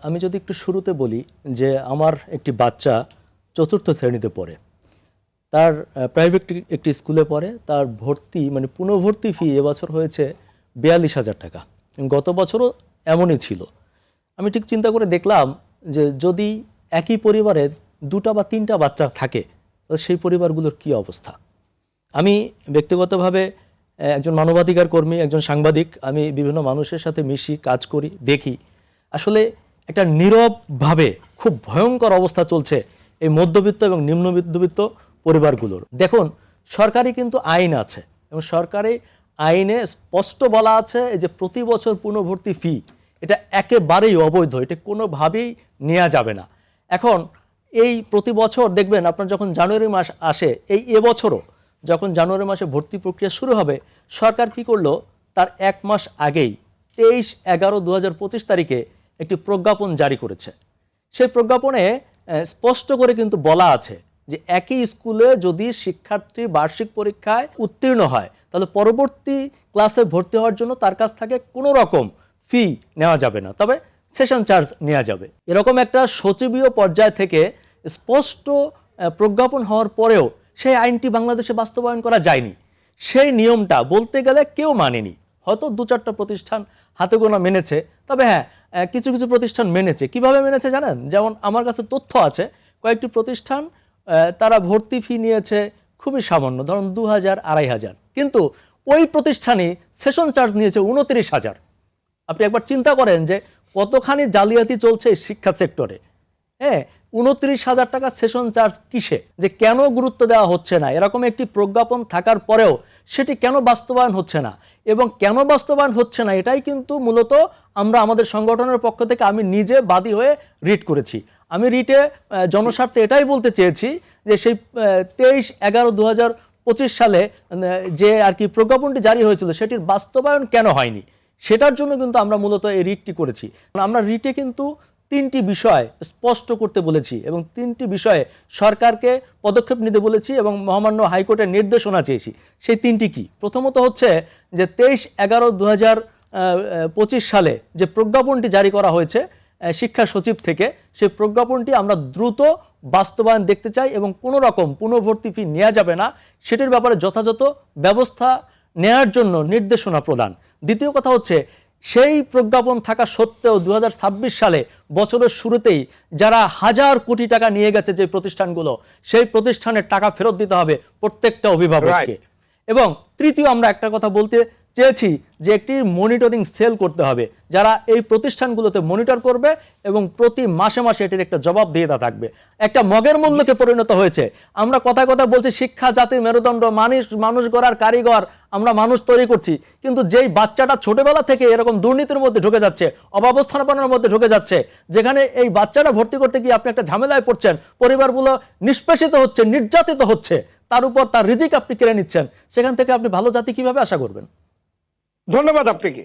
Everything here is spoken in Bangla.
আমি যদি একটু শুরুতে বলি যে আমার একটি বাচ্চা চতুর্থ শ্রেণীতে পড়ে, তার প্রাইভেট একটি স্কুলে পড়ে, তার ভর্তি মানে পুনঃভর্তি ফি এবছর হয়েছে ৪২,০০০ টাকা। গত বছরও এমনই ছিল। আমি ঠিক চিন্তা করে দেখলাম যে যদি একই পরিবারে দুটা বা তিনটা বাচ্চা থাকে তাহলে সেই পরিবারগুলোর কী অবস্থা। আমি ব্যক্তিগতভাবে একজন মানবাধিকার কর্মী, একজন সাংবাদিক, আমি বিভিন্ন মানুষের সাথে মিশি, কাজ করি, দেখি আসলে একটা নীরবভাবে খুব ভয়ঙ্কর অবস্থা চলছে এই মধ্যবিত্ত এবং নিম্ন মধ্যবিত্ত পরিবারগুলোর। দেখুন, সরকারি কিন্তু আইন আছে এবং সরকারি আইনে স্পষ্ট বলা আছে যে প্রতি বছর পুনঃভর্তি ফি এটা একেবারেই অবৈধ, এটা কোনোভাবেই নেওয়া যাবে না। এখন এই প্রতি বছর দেখবেন আপনার যখন জানুয়ারি মাস আসে, এবছরও যখন জানুয়ারি মাসে ভর্তি প্রক্রিয়া শুরু হবে, সরকার কি করলো, তার এক মাস আগেই 23/11/2025 তারিখে একটি প্রজ্ঞাপন জারি করেছে। সেই প্রজ্ঞাপনে স্পষ্ট করে কিন্তু বলা আছে যে একই স্কুলে যদি শিক্ষার্থী বার্ষিক পরীক্ষায় উত্তীর্ণ হয় তাহলে পরবর্তী ক্লাসে ভর্তি হওয়ার জন্য তার কাছ থেকে কোনো রকম ফি নেওয়া যাবে না, তবে সেশন চার্জ নেওয়া যাবে। এরকম একটা সচিবীয় পর্যায় থেকে স্পষ্ট প্রজ্ঞাপন হওয়ার পরেও সেই আইনটি বাংলাদেশে বাস্তবায়ন করা যায়নি। সেই নিয়মটা বলতে গেলে কেউ মানেনি, হয়তো দু চারটা প্রতিষ্ঠান হাতে গোনা মেনেছে, তবে হ্যাঁ কিছু কিছু প্রতিষ্ঠান মেনেছে। কিভাবে মেনেছে জানেন? যেমন আমার কাছে তথ্য আছে, কয়েকটি প্রতিষ্ঠান তারা ভর্তি ফি নিয়েছে খুবই সামান্য, ধরুন ২,০০০, ২,৫০০, কিন্তু ওই প্রতিষ্ঠানই সেশন চার্জ নিয়েছে ২৯,০০০। আপনি একবার চিন্তা করেন যে কতখানি জালিয়াতি চলছে এই শিক্ষা সেক্টরে। হ্যাঁ, ২৯,০০০ টাকা সেশন চার্জ কিসে, যে কেন গুরুত্ব দেওয়া হচ্ছে না? এরকম একটি প্রজ্ঞাপন থাকার পরেও সেটি কেন বাস্তবায়ন হচ্ছে না, এবং কেন বাস্তবায়ন হচ্ছে না এটাই কিন্তু মূলত আমরা আমাদের সংগঠনের পক্ষ থেকে আমি নিজে বাদী হয়ে রিট করেছি। আমি রিটে জনস্বার্থে এটাই বলতে চেয়েছি যে সেই 23/11/2025 সালে যে আর কি প্রজ্ঞাপনটি জারি হয়েছিল সেটির বাস্তবায়ন কেন হয়নি, সেটার জন্য কিন্তু আমরা মূলত এই রিটটি করেছি। আমরা রিটে কিন্তু ৩টি বিষয় স্পষ্ট করতে বলেছি এবং ৩টি বিষয়ে সরকারকে পদক্ষেপ নিতে বলেছি এবং মহামান্য হাইকোর্টের নির্দেশনা চেয়েছি। সেই ৩টি কি? প্রথমত হচ্ছে যে 23/11/2025 সালে যে প্রজ্ঞাপনটি জারি করা হয়েছে শিক্ষা সচিব থেকে, সেই প্রজ্ঞাপনটি আমরা দ্রুত বাস্তবায়ন দেখতে চাই এবং কোনো রকম পুনঃভর্তি ফি নেওয়া যাবে না সেটির ব্যাপারে যথাযথ ব্যবস্থা নেওয়ার জন্য নির্দেশনা প্রদান। দ্বিতীয় কথা হচ্ছে, সেই প্রজ্ঞাপন থাকা সত্ত্বেও 2026 সালে বছরের শুরুতেই যারা হাজার কোটি টাকা নিয়ে গেছে যে প্রতিষ্ঠানগুলো, সেই প্রতিষ্ঠানের টাকা ফেরত দিতে হবে প্রত্যেকটা অভিভাবককে। এবং তৃতীয় আমরা একটা কথা বলতে চেয়েছি যে একটি মনিটরিং সেল করতে হবে, যারা এই প্রতিষ্ঠানগুলোতে মনিটর করবে এবং প্রতি মাসে মাসে এটির একটা জবাবদিহিতা থাকবে। একটা মগের মূল্যকে পরিণত হয়েছে। আমরা কথায় কথা বলছি শিক্ষা জাতির মেরুদণ্ড, মানুষ গড়ার কারিগর, আমরা মানুষ তৈরি করছি, কিন্তু যেই বাচ্চাটা ছোটবেলা থেকে এরকম দুর্নীতির মধ্যে ঢুকে যাচ্ছে, অব্যবস্থাপনার মধ্যে ঢুকে যাচ্ছে, যেখানে এই বাচ্চাটা ভর্তি করতে গিয়ে আপনি একটা ঝামেলায় পড়ছেন, পরিবারগুলো নিষ্পেষিত হচ্ছে, নির্যাতিত হচ্ছে, তার উপর তার রিজিক আপনি কেড়ে নিচ্ছেন, সেখান থেকে আপনি ভালো জাতি কিভাবে আশা করবেন? ধন্যবাদ আপনাকে।